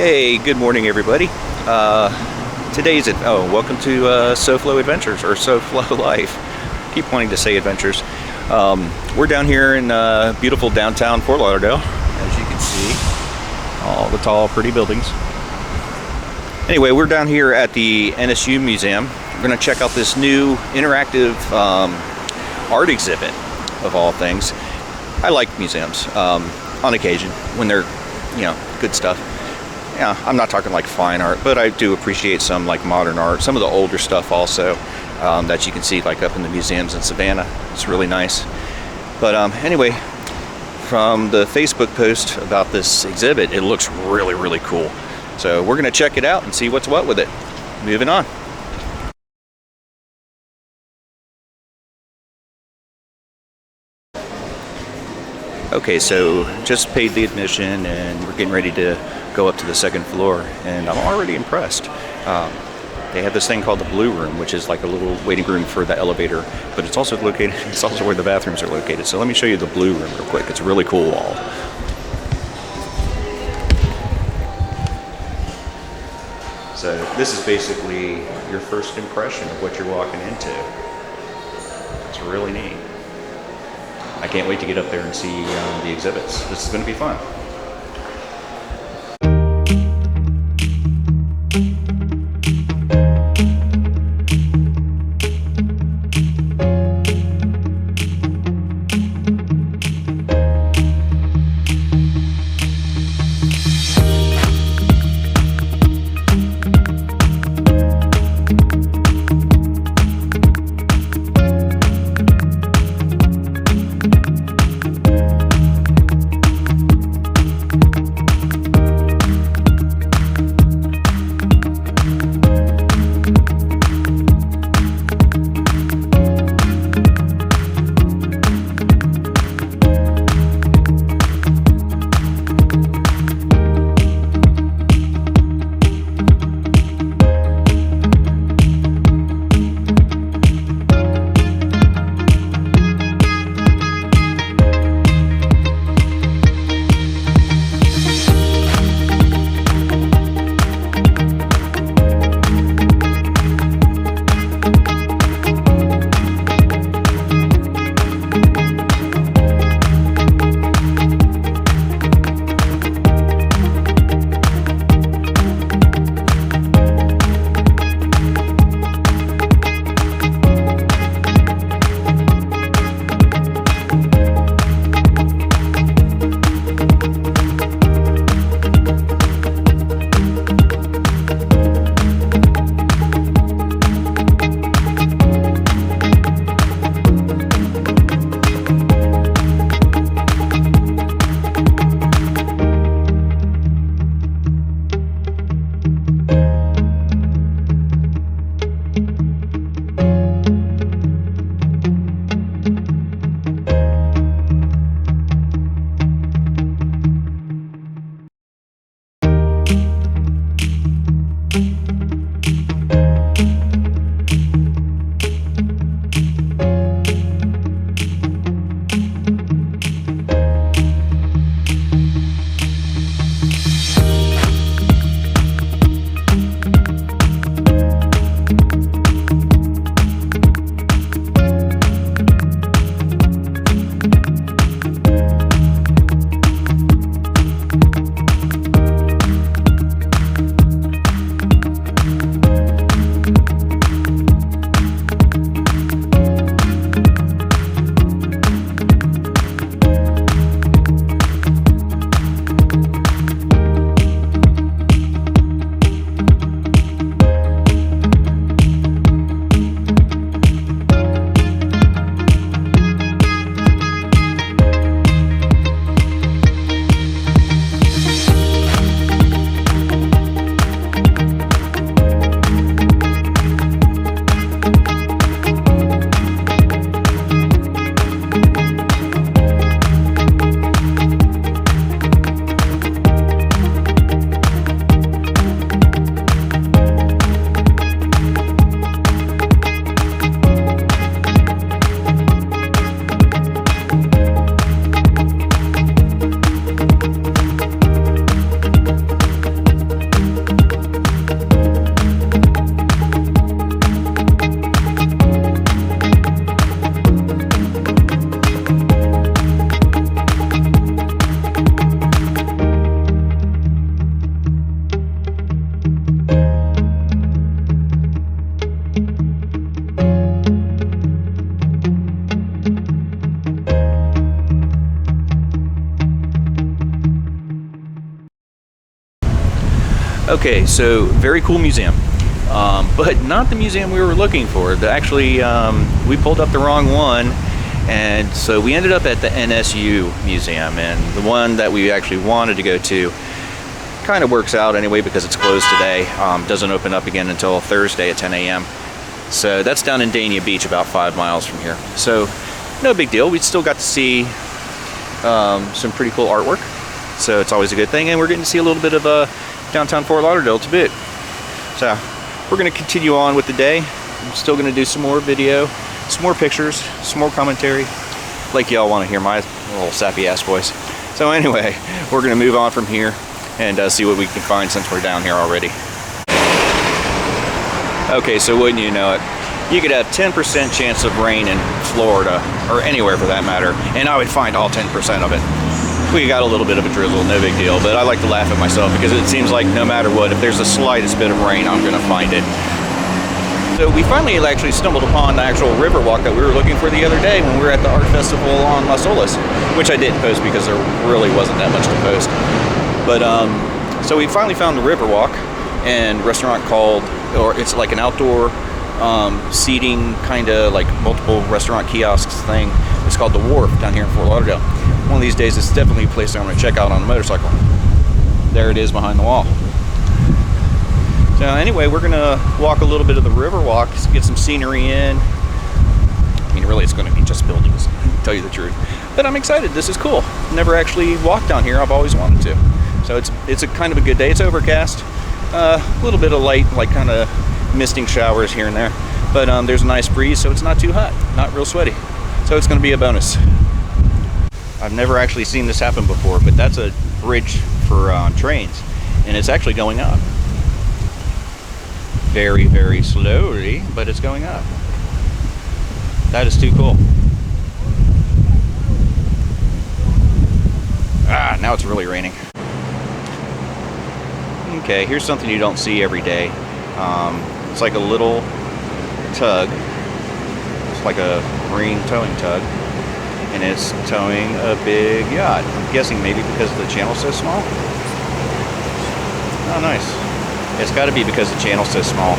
Hey, good morning, everybody. Welcome to SoFlo Adventures or SoFlo Life. Keep wanting to say adventures. We're down here in beautiful downtown Fort Lauderdale, as you can see, all the tall, pretty buildings. Anyway, we're down here at the NSU Museum. We're going to check out this new interactive art exhibit, of all things. I like museums on occasion when they're, good stuff. Yeah, I'm not talking like fine art, but I do appreciate some like modern art, some of the older stuff also that you can see like up in the museums in Savannah. It's really nice. But anyway, from the Facebook post about this exhibit, it looks really, really cool. So we're gonna check it out and see what's what with it. Moving on. Okay, so just paid the admission and we're getting ready to go up to the second floor, and I'm already impressed. They have this thing called the Blue Room, which is like a little waiting room for the elevator, but it's also where the bathrooms are located. So let me show you the Blue Room real quick. It's a really cool wall. So this is basically your first impression of what you're walking into. It's really neat. I can't wait to get up there and see the exhibits. This is going to be fun. Okay, so very cool museum, but not the museum we were looking for. Actually, we pulled up the wrong one, and so we ended up at the NSU museum, and the one that we actually wanted to go to kind of works out anyway because it's closed today. Doesn't open up again until Thursday at 10 a.m. So that's down in Dania Beach, about 5 miles from here. So no big deal. We still got to see some pretty cool artwork, so it's always a good thing, and we're getting to see a little bit of downtown Fort Lauderdale to boot. So we're going to continue on with the day. I'm still going to do some more video, some more pictures, some more commentary, like y'all want to hear my little sappy ass voice. So anyway, we're going to move on from here and see what we can find since we're down here already. Okay, so wouldn't you know it, you could have 10% chance of rain in Florida, or anywhere for that matter, and I would find all 10% of it. We got a little bit of a drizzle, no big deal, but I like to laugh at myself because it seems like no matter what, if there's the slightest bit of rain, I'm gonna find it. So we finally actually stumbled upon the actual river walk that we were looking for the other day when we were at the art festival on Las Olas, which I didn't post because there really wasn't that much to post. But so we finally found the river walk and restaurant called, or it's like an outdoor seating kind of like multiple restaurant kiosks thing. It's called The Wharf down here in Fort Lauderdale. One of these days it's definitely a place I'm going to check out on a motorcycle. There it is behind the wall. So anyway, we're going to walk a little bit of the river walk, get some scenery in. I mean, really it's going to be just buildings, to tell you the truth. But I'm excited. This is cool. Never actually walked down here. I've always wanted to. So it's a kind of a good day. It's overcast. A little bit of light, like kind of misting showers here and there. But there's a nice breeze, so it's not too hot, not real sweaty. So it's going to be a bonus. I've never actually seen this happen before, but that's a bridge for trains, and it's actually going up. Very, very slowly, but it's going up. That is too cool. Ah, now it's really raining. Okay, here's something you don't see every day. It's like a little tug. It's like a marine towing tug, and it's towing a big yacht. I'm guessing maybe because the channel's so small. Oh, nice. It's got to be because the channel's so small.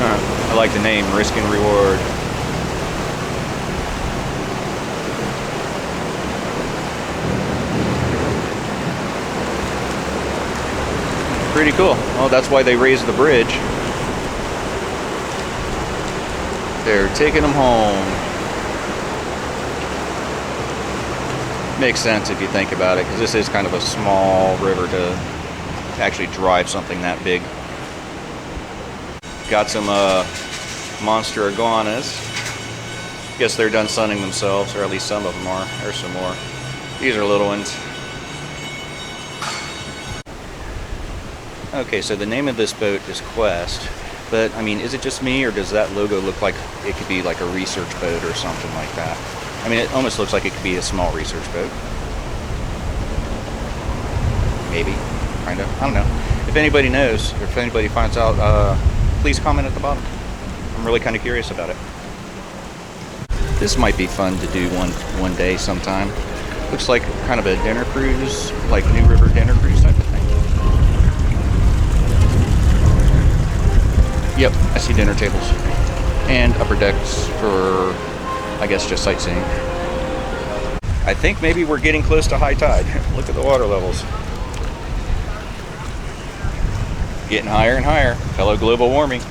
I like the name, Risk and Reward. Pretty cool. Well, that's why they raised the bridge. They're taking them home. Makes sense if you think about it, because this is kind of a small river to actually drive something that big. Got some monster iguanas. Guess they're done sunning themselves, or at least some of them are. There's some more. These are little ones. Okay, so the name of this boat is Quest, but I mean, is it just me, or does that logo look like it could be like a research boat or something like that? I mean, it almost looks like it could be a small research boat. Maybe, kind of, I don't know. If anybody knows, or if anybody finds out, please comment at the bottom. I'm really kind of curious about it. This might be fun to do one day sometime. Looks like kind of a dinner cruise, like New River dinner cruise type of thing. Yep, I see dinner tables and upper decks for, I guess, just sightseeing. I think maybe we're getting close to high tide. Look at the water levels. Getting higher and higher. Hello, global warming.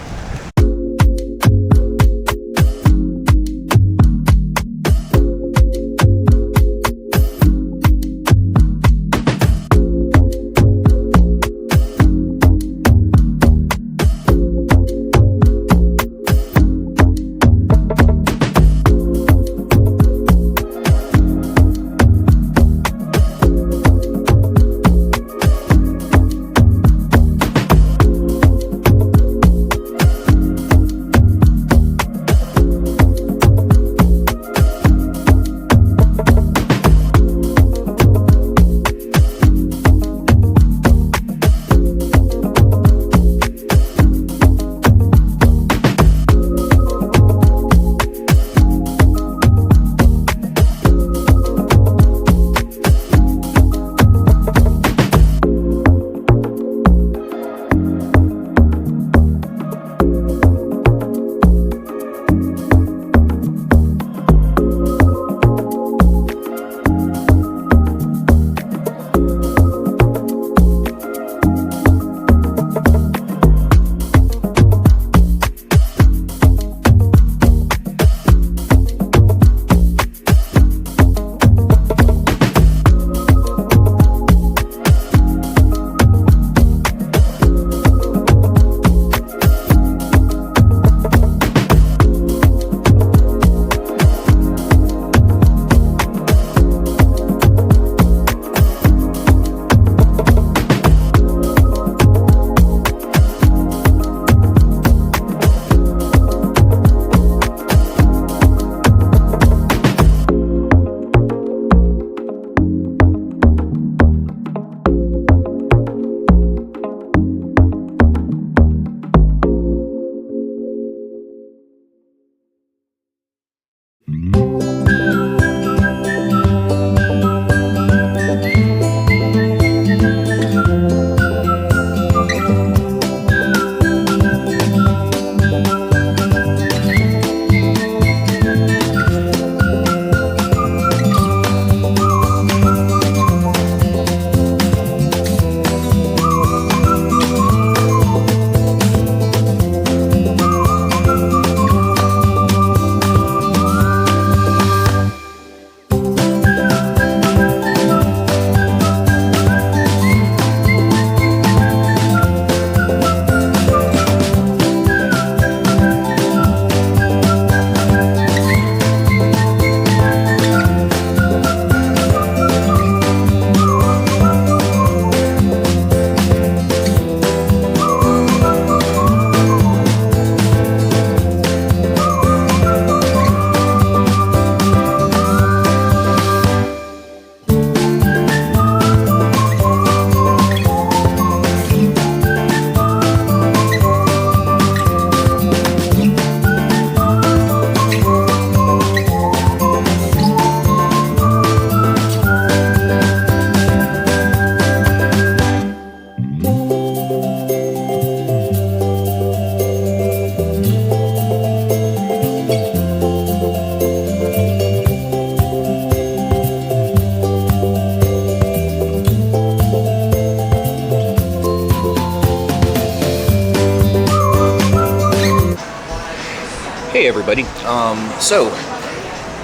So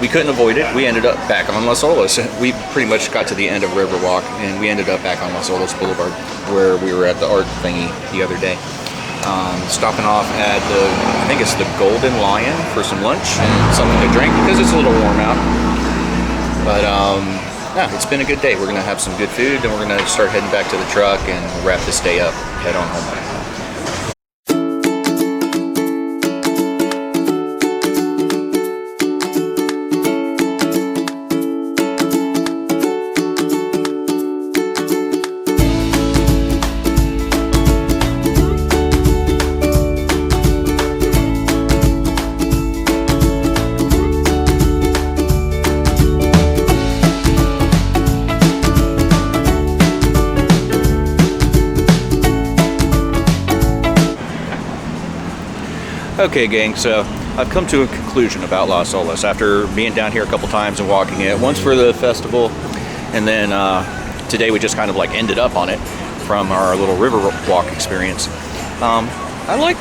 we couldn't avoid it. We ended up back on Las Olas. We pretty much got to the end of Riverwalk, and we ended up back on Las Olas Boulevard, where we were at the art thingy the other day. Stopping off at I think it's the Golden Lion for some lunch and something to drink because it's a little warm out. But yeah, it's been a good day. We're gonna have some good food, and we're gonna start heading back to the truck and wrap this day up. Head on home. Okay, gang, so I've come to a conclusion about Las Olas after being down here a couple times and walking it. Once for the festival, and then today we just kind of like ended up on it from our little river walk experience. I like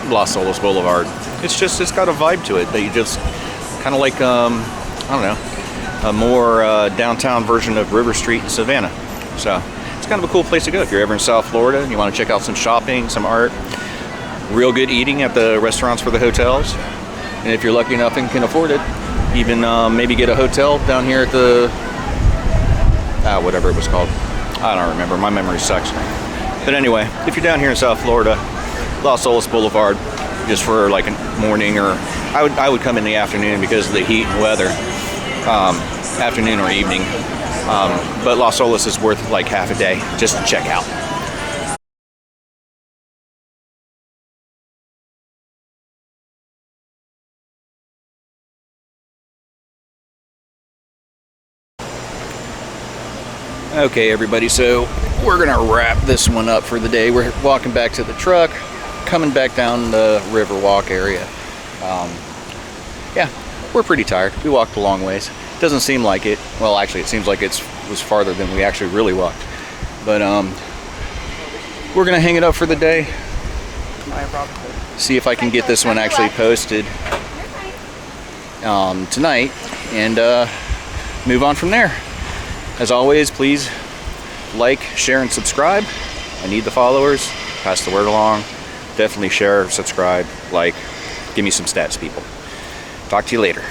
Las Olas Boulevard. It's got a vibe to it that you just kind of like, I don't know, a more downtown version of River Street in Savannah. So it's kind of a cool place to go if you're ever in South Florida and you want to check out some shopping, some art. Real good eating at the restaurants for the hotels, and if you're lucky enough and can afford it, even maybe get a hotel down here at the whatever it was called. I don't remember, my memory sucks. But anyway, if you're down here in South Florida, Las Olas Boulevard, just for like a morning, or I would come in the afternoon because of the heat and weather, afternoon or evening, but Las Olas is worth like half a day just to check out. Okay, everybody, so we're gonna wrap this one up for the day. We're walking back to the truck, coming back down the Riverwalk area. Yeah, we're pretty tired. We walked a long ways. Doesn't seem like it. Well, actually, it seems like it was farther than we actually really walked. But we're gonna hang it up for the day. See if I can get this one actually posted tonight, and move on from there. As always, please like, share, and subscribe. I need the followers. Pass the word along. Definitely share, subscribe, like. Give me some stats, people. Talk to you later.